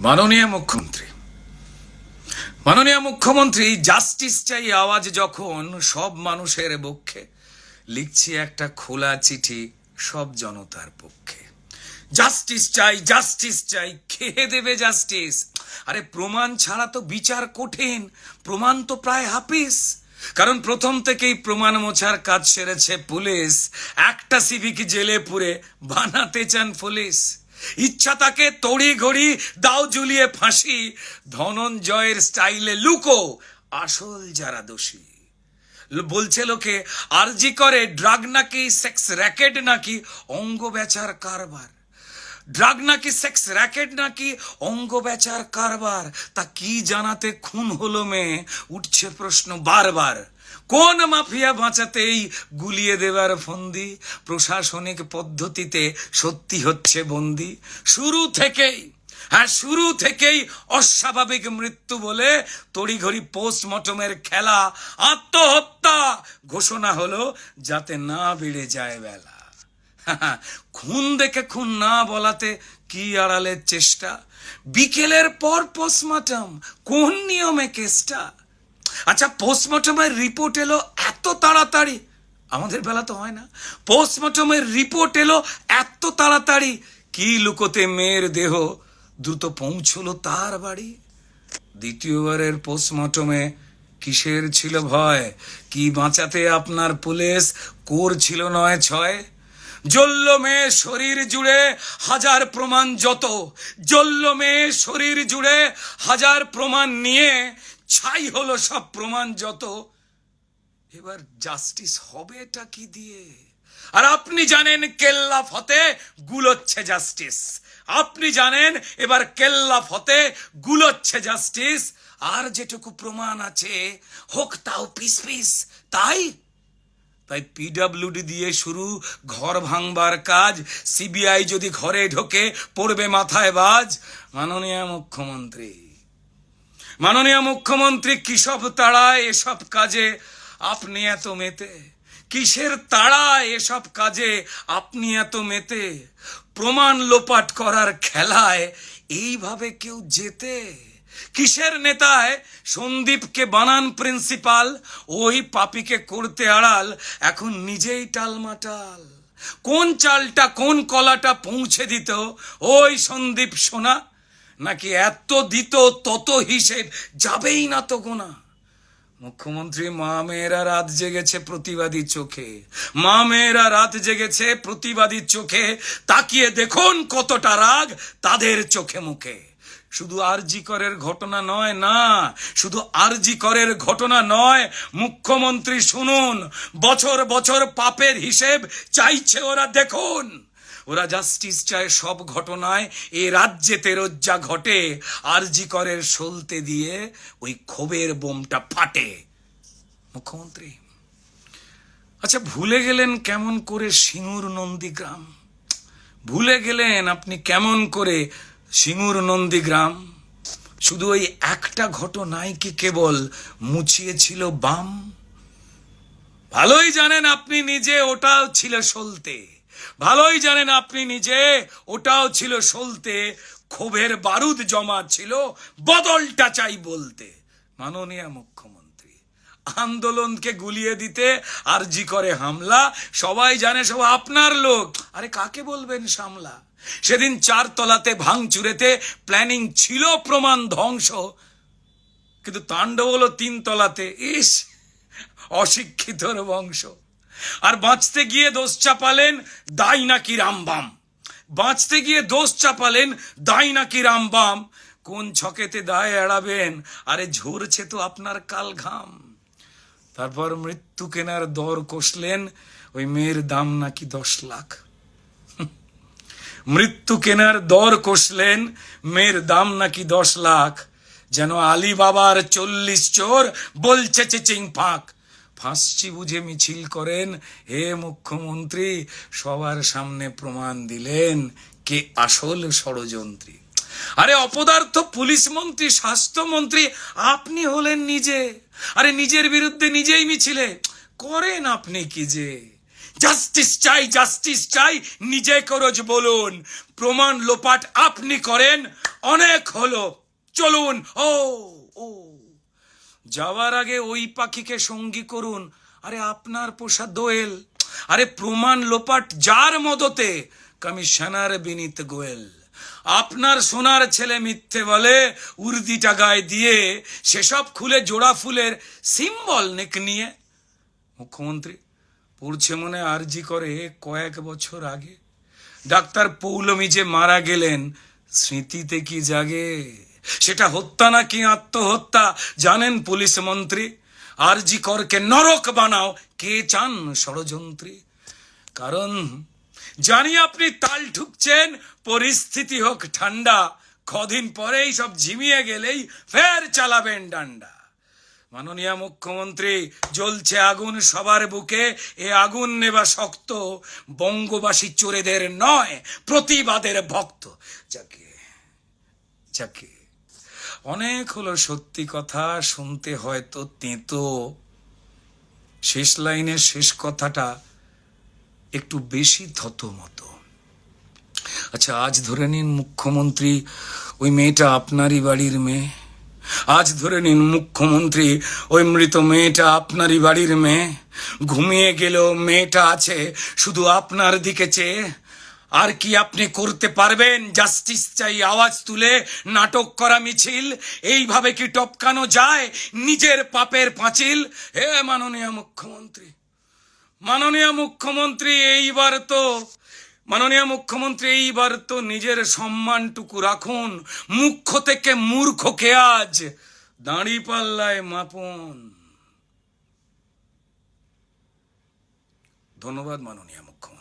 মাননীয় মুখ্যমন্ত্রী মাননীয় মুখ্যমন্ত্রী জাস্টিস চাই আওয়াজ যখন সব মানুষের পক্ষে, লিখছি একটা খোলা চিঠি সব জনতার পক্ষে। জাস্টিস চাই কে দেবে জাস্টিস? আরে প্রমাণ ছাড়া তো বিচার কঠিন, প্রমাণ তো প্রায় হাফিস। কারণ প্রথম থেকেই প্রমাণ মোছার কাজ সেরেছে পুলিশ। একটা সিভিক জেলে পুরে বানাতে চান পুলিশ। ইচ্ছা তাকে তড়ি ঘড়ি দাও ঝুলিয়ে ফাঁসি, ধনঞ্জয়ের স্টাইলে লুকো আসল যারা দোষী। বলছে লোকে আরজি করে ড্রাগ নাকি সেক্স র্যাকেট নাকি অঙ্গ বেচার কারবার। ড্রাগ নাকি সেক্স র্যাকেট নাকি অঙ্গ বেচার কারবার, তা কি জানাতে খুন হলো মেয়ে? উঠছে প্রশ্ন বারবার। কোন মাফিয়া বাঁচাতেই গুলিয়ে দেবার ফন্দি? প্রশাসনিক পদ্ধতিতে সত্যি হচ্ছে বন্দি। শুরু থেকেই অস্বাভাবিক মৃত্যু বলে তড়িঘড়ি পোস্টমর্টমের খেলা। আত্মহত্যা ঘোষণা হলো যাতে না বেড়ে যায় বেলা। খুন দেখে খুন না বলাতে কি আড়ালের চেষ্টা? বিকেলের পর পোস্টমর্টম, কোন নিয়মে কেসটা? আচ্ছা, পোস্টমর্টমের রিপোর্ট এলো এত তাড়াতাড়ি, আমাদের বেলা তো হয় না। পোস্টমর্টমের রিপোর্ট এলো এত তাড়াতাড়ি, কি লুকোতে মেয়ের দেহ দ্রুত পৌঁছলো তার বাড়ি? দ্বিতীয়বারের পোস্টমর্টমে কিসের ছিল ভয়? কি বাঁচাতে আপনার পুলিশ করছিল ৯/৬? জ্বলল মেয়ে শরীর জুড়ে হাজার প্রমাণ যত, জ্বলল মেয়ে শরীর জুড়ে হাজার প্রমাণ নিয়ে ছাই হলো সব প্রমাণ যত। এবার জাস্টিস হবে এটা কি দিয়ে? আর আপনি জানেন কেল্লা ফতে গুলোচ্ছে জাস্টিস। আপনি জানেন এবার কেল্লা ফতে গুলোচ্ছে জাস্টিস। আর যেটুকু প্রমাণ আছে হোক তাও পিস পিস। তাই পিডব্লিউডি দিয়ে শুরু ঘর ভাঙবার কাজ। সিবিআই যদি ঘরে ঢোকে পড়বে মাথায় বাজ। মাননীয় মুখ্যমন্ত্রী কিসব তাড়ায় এসব কাজে আপনি এত মেতে? কিসের তাড়ায় এসব কাজে আপনি এত মেতে? প্রমাণ লোপাট করার খেলায় এইভাবে কেউ জেতে? কিসের নেতায় সন্দীপকে বানান প্রিন্সিপাল, ওই পাপিকে করতে আড়াল এখন নিজেই টালমাটাল। কোন চালটা কোন কলাটা পৌঁছে দিত ওই সন্দীপ সোনা? নাকি এত দিত তত হিসেব যাবেই না তো গোনা? মুখ্যমন্ত্রী মা মেয়েরা রাত জেগেছে প্রতিবাদী চোখে, মা মেয়েরা রাত জেগেছে প্রতিবাদী চোখে। তাকিয়ে দেখুন কতটা রাগ তাদের চোখে মুখে। শুধু আরজি করের ঘটনা নয়, না শুধু আরজি করের ঘটনা নয়, মুখ্যমন্ত্রী শুনুন, বছর বছর পাপের হিসেব চাইছে ওরা। দেখুন, ওরা জাস্টিস চায় সব ঘটনায় এ রাজ্যেতে রোজ্জা ঘটে। আরজি করের সলতে দিয়ে ওই ক্ষোভের বোমটা ফাটে। মুখ্যমন্ত্রী আচ্ছা, ভুলে গেলেন কেমন করে সিঙ্গুর নন্দীগ্রাম? ভুলে গেলেন আপনি কেমন করে সিঙ্গুর নন্দীগ্রাম? শুধু ওই একটা ঘটনায় কি কেবল মুছিয়েছিল বাম? ভালোই জানেন আপনি নিজে ওটাও ছিল সলতে, ভালোই জানেন আপনি নিজে ওটাও ছিল সলতে। ক্ষোভের বারুদ জমা ছিল, বদলটা চাই বলতে। মাননীয় মুখ্যমন্ত্রী, আন্দোলনকে গুলিয়ে দিতে আরজি করে হামলা, সবাই জানে সব আপনার লোক। আরে কাকে বলবেন সামলা? সেদিন 4 তলাতে ভাঙচুরেতে প্ল্যানিং ছিল প্রমাণ ধ্বংস, কিন্তু তাণ্ডব হলো 3 তলাতে। ইস, অশিক্ষিতর বংশ। আর বাঁচতে গিয়ে দোষ চাপালেন দায় নাকি রামবাম, বাঁচতে গিয়ে দোষ চাপালেন দায় নাকি রামবাম। কোন ছকেতে দায় এড়াবেন? আরে ঝরছে তো আপনার কাল ঘাম। তারপর মৃত্যু কেনার দর কষলেন, ওই মেয়ের দাম নাকি 10 লাখ। মৃত্যু কেনার দর কষলেন, মেয়ের দাম নাকি 10 লাখ। যেন আলী বাবার 40 চোর বলছে চেচিং ফাঁক। ফাঁসছি বুঝে মিছিল করেন হে মুখ্যমন্ত্রী, সবার সামনে প্রমাণ দিলেন কে আসল ষড়যন্ত্রী। আরে অপদার্থ পুলিশ মন্ত্রী, স্বাস্থ্যমন্ত্রী আপনি হলেন নিজে। আরে নিজের বিরুদ্ধে নিজেই মিছিলে করেন আপনি কি যে? জাস্টিস চাই নিজে করজ বলুন। প্রমাণ লোপাট আপনি করেন, অনেক হলো, চলুন। ও ও যাওয়ার আগে ওই পাখিকে সঙ্গী করুন, আরে আপনার পোষা দোয়েল, আরে প্রমাণ লোপাট যার মদতে, কমিশনার বিনীত গোয়েল। আপনার সোনার ছেলে মিথ্যে বলে উর্দিটা গায়ে দিয়ে, সেসব খুলে জোড়া ফুলের সিম্বল নেক নিয়ে। মুখ্যমন্ত্রী পড়ছে মনে আরজি করে কয়েক বছর আগে, ডাক্তার পৌলমী যে মারা গেলেন, স্মৃতিতে কি জাগে? সেটা হত্যা নাকি আত্মহত্যা জানেন পুলিশ মন্ত্রী? আরজি করকে নরক বানাও কে চান ষড়যন্ত্রী? কারণ জানি আপনি তাল ঠুকছেন, পরিস্থিতি হোক ঠান্ডা, কদিন পরেই সব ঝিমিয়ে গেলেই ফের চালাবেন ডান্ডা। মাননীয় মুখ্যমন্ত্রী, জ্বলছে আগুন সবার বুকে, এ আগুন নেবা শক্ত, বঙ্গবাসী চোরেদের নয় প্রতিবাদের ভক্ত। যাকে যাকে অনেক হলো সত্যি কথা, শুনতে হয়তো তেতো, শেষ লাইনের শেষ কথাটা একটু বেশি থতমতো। আচ্ছা, আজ ধরে নিন মুখ্যমন্ত্রী ওই মেয়েটা আপনারই বাড়ির মেয়ে, আজ ধরে নিন মুখ্যমন্ত্রী ওই মৃত মেয়েটা আপনারই বাড়ির মেয়ে, ঘুমিয়ে গেলেও মেয়েটা আছে শুধু আপনার দিকে চেয়ে। আর কি আপনি করতে পারবেন? জাস্টিস চাই আওয়াজ তুলে নাটক করা মিছিল, এইভাবে কি টপকানো যায় নিজের পাপের পাঁচিল? হে মাননীয় মুখ্যমন্ত্রী, মাননীয় মুখ্যমন্ত্রী এইবার তো নিজের সম্মানটুকু রাখুন, মুখ্য থেকে মূর্খকে আজ দাঁড়ি পাল্লায় মাপুন। ধন্যবাদ মাননীয় মুখ্যমন্ত্রী।